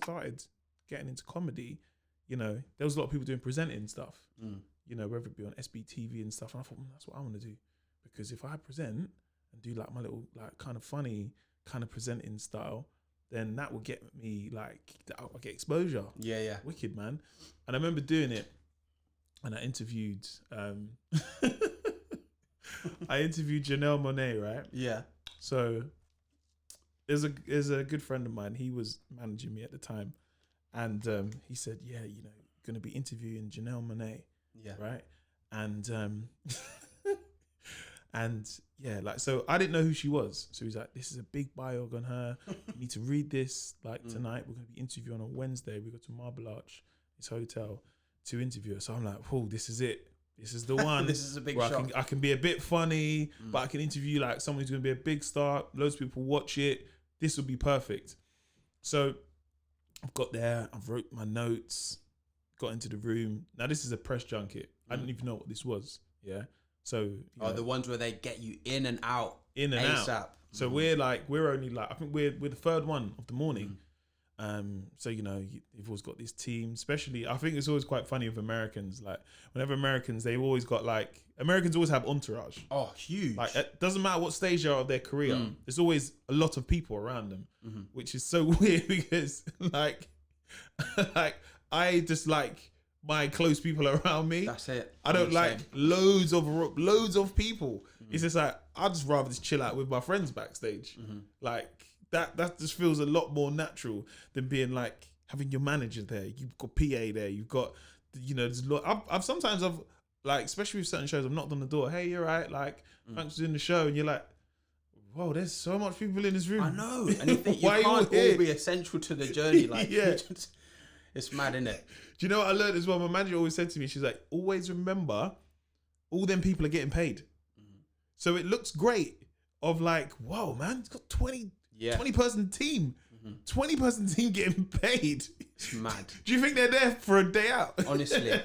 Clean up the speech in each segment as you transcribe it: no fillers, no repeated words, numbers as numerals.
started getting into comedy, you know, there was a lot of people doing presenting stuff, you know, whether it be on SBTV and stuff. And I thought, that's what I want to do. Because if I present and do like my little, like kind of funny kind of presenting style, then that will get me like, I'll get exposure. Yeah. Wicked, man. And I remember doing it and I interviewed, Janelle Monáe, right? Yeah. So there's a good friend of mine. He was managing me at the time. And he said, yeah, you know, going to be interviewing Janelle Monáe. Yeah. Right. And and yeah, like, so I didn't know who she was. So he's like, this is a big biog on her. You need to read this like tonight. We're going to be interviewing on Wednesday. We go to Marble Arch, this hotel, to interview her. So I'm like, oh, this is it. This is the one. This is a big shot. I can be a bit funny, but I can interview like someone who's going to be a big star. Loads of people watch it. This would be perfect. So I've got there. I've wrote my notes. Got into the room. Now this is a press junket. I didn't even know what this was. Yeah. So you know, the ones where they get you in and out ASAP. out. So we're only like, I think we're the third one of the morning. So you know, you've always got this team. Especially, I think it's always quite funny with Americans. Like whenever Americans, they've always got like, Americans always have entourage. Oh, huge! Like it doesn't matter what stage they are of their career. There's always a lot of people around them, which is so weird because like I just like my close people around me. That's it. I don't like loads of people. It's just like, I'd just rather just chill out with my friends backstage. Like that just feels a lot more natural than being like having your manager there. You've got PA there. You've got, you know, there's a lot. I've sometimes like, especially with certain shows, I've knocked on the door. Hey, you're right. Like, thanks for doing the show. And you're like, whoa, there's so much people in this room. I know. And you think you can't all be essential to the journey. Like, yeah. It's mad, isn't it? Do you know what I learned as well? My manager always said to me, she's like, always remember, all them people are getting paid. So it looks great of like, whoa, man, it's got 20 person team. 20 person team getting paid. It's mad. Do you think they're there for a day out? Honestly.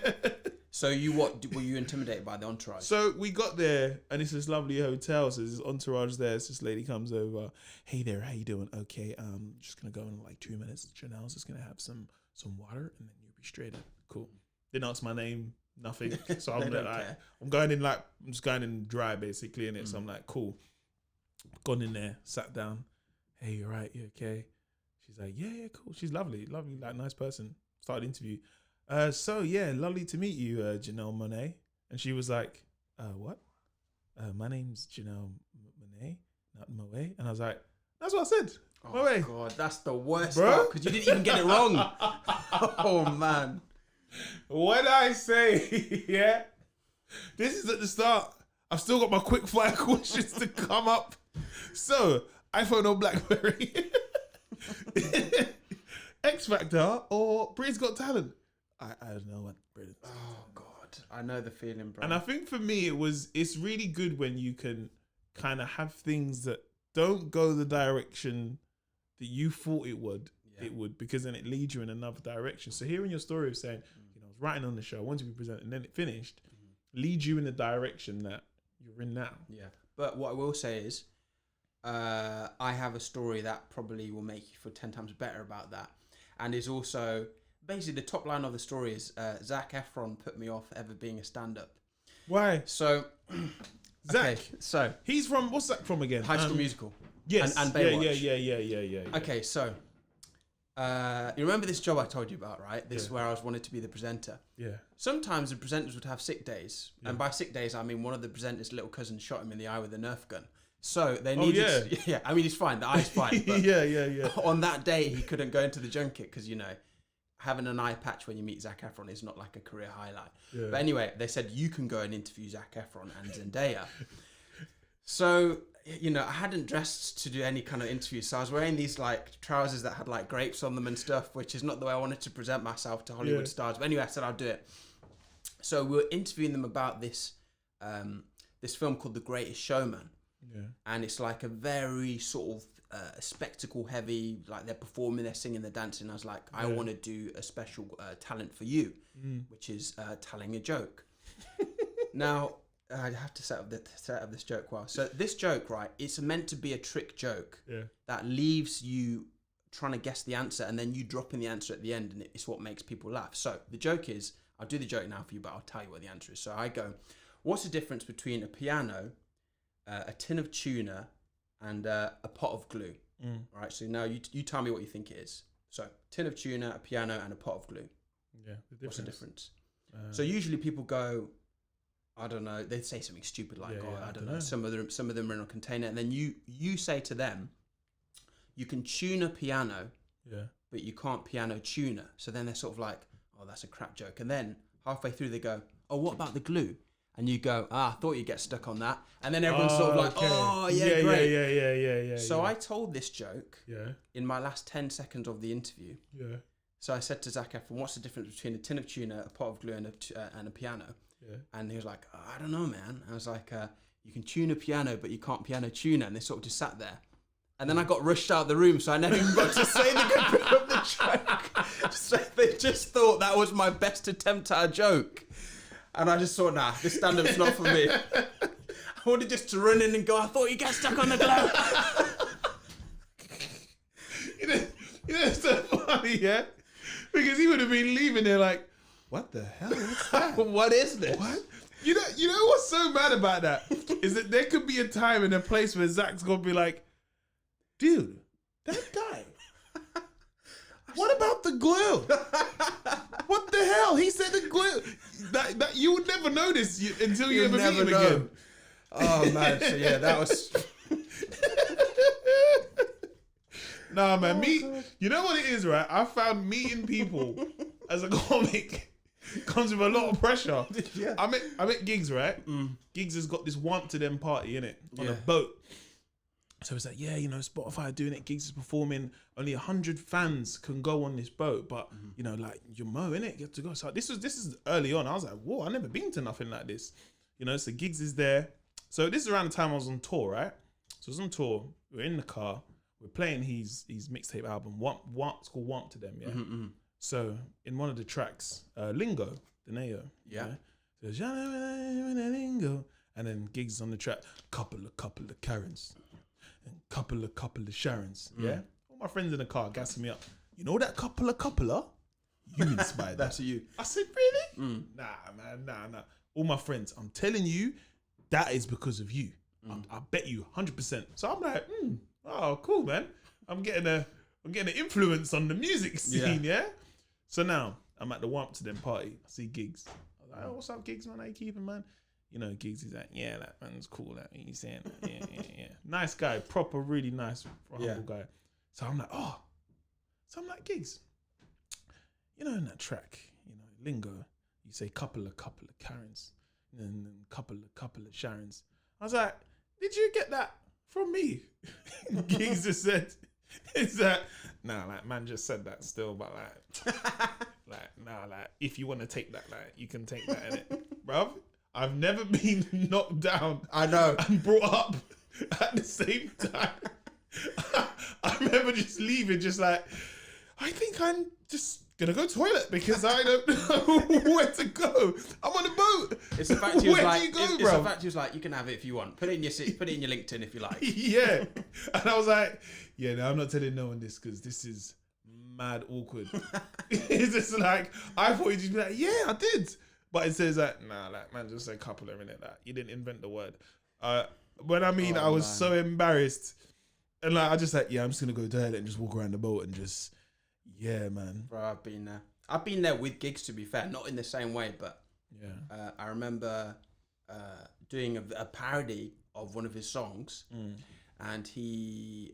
So were you intimidated by the entourage? So we got there and it's this lovely hotel. So there's this entourage there. So this lady comes over. Hey there, how you doing? Okay, just gonna go in like 2 minutes. Janelle's just gonna have some water and then you'll be straight up. Cool. Didn't ask my name, nothing. So I'm like, I'm just going in dry basically in it. So I'm like, cool. Gone in there, sat down. Hey, you right? You okay? She's like, yeah, cool. She's lovely, like nice person. Started interview. So yeah, lovely to meet you, Janelle Monáe. And she was like, what? My name's Janelle Monáe, not Moe. And I was like, that's what I said. Oh God, that's the worst part because you didn't even get it wrong. Oh man. What did I say? Yeah. This is at the start. I've still got my quick fire questions to come up. So, iPhone or BlackBerry? X Factor or Britain's Got Talent? I don't know what Britain's Got Talent. Oh God, I know the feeling, bro. And I think for me, it's really good when you can kind of have things that don't go the direction that you thought it would, because then it leads you in another direction. So hearing your story of saying, you know, I was writing on the show, I wanted to be presented, and then it finished, leads you in the direction that you're in now. Yeah. But what I will say is, I have a story that probably will make you feel 10 times better about that. And is also, basically the top line of the story is, Zac Efron put me off ever being a stand-up. Why? So, Zac, okay, so he's from, what's Zac from again? High School Musical. Yes. And Baywatch. Yeah. Okay, so you remember this job I told you about, right? This where I was wanted to be the presenter. Yeah. Sometimes the presenters would have sick days, and by sick days I mean one of the presenters' little cousins shot him in the eye with a Nerf gun. So they needed. Yeah. I mean, he's fine. The eye's fine. But yeah. On that day, he couldn't go into the junket because, you know, having an eye patch when you meet Zac Efron is not like a career highlight. Yeah. But anyway, they said you can go and interview Zac Efron and Zendaya. So, you know, I hadn't dressed to do any kind of interview. So I was wearing these like trousers that had like grapes on them and stuff, which is not the way I wanted to present myself to Hollywood stars. But anyway, I said I'll do it. So we were interviewing them about this this film called The Greatest Showman. Yeah. And it's like a very sort of spectacle heavy, like they're performing, they're singing, they're dancing. I was like, I want to do a special talent for you, which is telling a joke. Now, I have to set up this joke well. So this joke, right, it's meant to be a trick joke that leaves you trying to guess the answer, and then you dropping the answer at the end, and it's what makes people laugh. So the joke is, I'll do the joke now for you, but I'll tell you what the answer is. So I go, what's the difference between a piano, a tin of tuna, and a pot of glue? All right, so now you tell me what you think it is. So tin of tuna, a piano, and a pot of glue. Yeah. What's the difference? So usually people go, I don't know. They'd say something stupid like, I don't know. Some of them are in a container, and then you say to them, you can tune a piano, but you can't piano tune her. So then they're sort of like, oh, that's a crap joke. And then halfway through they go, oh, what about the glue? And you go, I thought you'd get stuck on that. And then everyone's sort of like, oh, yeah, great. Yeah. So I told this joke in my last 10 seconds of the interview. Yeah. So I said to Zac Efron, what's the difference between a tin of tuna, a pot of glue, and a piano? Yeah. And he was like, oh, I don't know, man. I was like, you can tune a piano, but you can't piano tune it. And they sort of just sat there. And then I got rushed out of the room, so I never even got to say the good bit of the joke. So they just thought that was my best attempt at a joke. And I just thought, nah, this stand-up's not for me. I wanted just to run in and go, I thought you get stuck on the glue. you know, it's so funny, yeah? Because he would have been leaving there like, what the hell? What's that? What is this? What? You know what's so bad about that? Is that there could be a time and a place where Zach's going to be like, dude, that guy. What about the glue? What the hell? He said the glue. That you would never know this until you ever meet him again. Oh man, so yeah, that was. Nah, man, you know what it is, right? I found meeting people as a comic comes with a lot of pressure. Yeah. I met Giggs, right? Giggs has got this want to them party, innit? On a boat. So it's like, yeah, you know, Spotify are doing it. Giggs is performing. Only 100 fans can go on this boat, but you know, like you're Mo, innit? You have to go. So this is early on. I was like, whoa, I've never been to nothing like this. You know, so Giggs is there. So this is around the time I was on tour, right? So I was on tour. We're in the car. We're playing his mixtape album. It's called Want to Them, yeah. So in one of the tracks, Lingo, Deneo, yeah. So Lingo, and then Giggs is on the track. Couple of Karens. And couple of Sharons, yeah? All my friends in the car gassing me up. You know that couple of? You inspired that. That's you. I said, really? Nah, man, nah. All my friends, I'm telling you, that is because of you. I bet you 100%. So I'm like, oh, cool, man. I'm getting an influence on the music scene, yeah? So now, I'm at the Wamp to Them party. I see Giggs. I was like, oh, what's up, Giggs, man? How you keeping, man? You know, Giggs is like, yeah, that man's cool. That he's saying, yeah. Nice guy, proper, really nice, humble guy. So I'm like, Giggs, you know, in that track, you know, Lingo, you say couple of Karens, and then couple of Sharons. I was like, did you get that from me? Giggs just said, is that, nah, like, man just said that still, but like, if you want to take that, like, you can take that, innit, bruv? I've never been knocked down. I know. And brought up at the same time. I remember just leaving, just like, I think I'm just gonna go toilet because I don't know where to go. I'm on a boat. It's the fact he was where like, do you go, it's bro? the fact he was like, you can have it if you want. Put it in your LinkedIn if you like. Yeah. And I was like, yeah, no, I'm not telling no one this because this is mad awkward. It's just like, I thought you'd just be like, yeah, I did. But it says that, nah, like, man, just a couple of minutes. Like, you didn't invent the word. When I mean, I was so embarrassed. And like, I just like, yeah, I'm just going to go toilet and just walk around the boat and just, yeah, man. Bro, I've been there. I've been there with Giggs, to be fair. Not in the same way, but I remember doing a parody of one of his songs. And he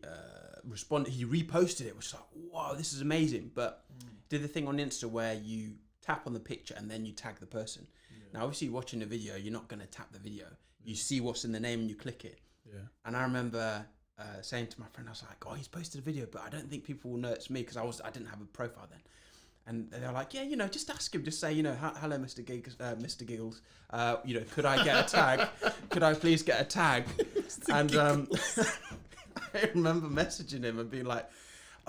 responded, he reposted it, which was like, wow, this is amazing. But did the thing on Insta where you tap on the picture and then you tag the person. Now, obviously, watching the video, you're not going to tap the video. You see what's in the name and you click it. Yeah. And I remember saying to my friend, I was like, oh, he's posted a video, but I don't think people will know it's me because I didn't have a profile then. And they were like, yeah, you know, just ask him, just say, you know, hello, Mr. Giggles. You know, could I get a tag? Could I please get a tag? And I remember messaging him and being like,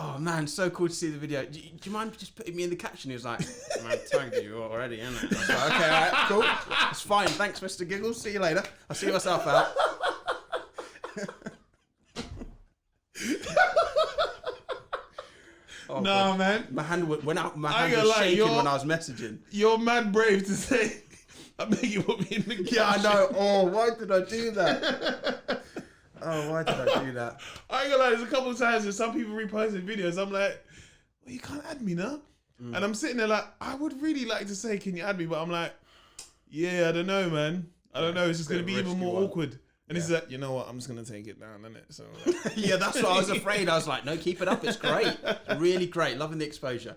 oh man, so cool to see the video. Do you mind just putting me in the caption? He was like, I tagged you already, innit? I was like, okay, all right, cool. It's fine. Thanks, Mr. Giggles. See you later. I'll see myself out. Oh, nah, God. man. My hand was lie, shaking when I was messaging. You're mad brave to say, I beg you put me in the caption. Yeah, I know. Oh, why did I do that? Oh, why did I do that? I ain't gonna lie, there's a couple of times where some people reposted videos. I'm like, well, you can't add me now. And I'm sitting there like, I would really like to say, can you add me? But I'm like, yeah, I don't know, man. I don't know. It's just gonna be even more awkward. And it's like, you know what? I'm just gonna take it down, innit? So yeah, that's what I was afraid. I was like, no, keep it up. It's great, really great. Loving the exposure.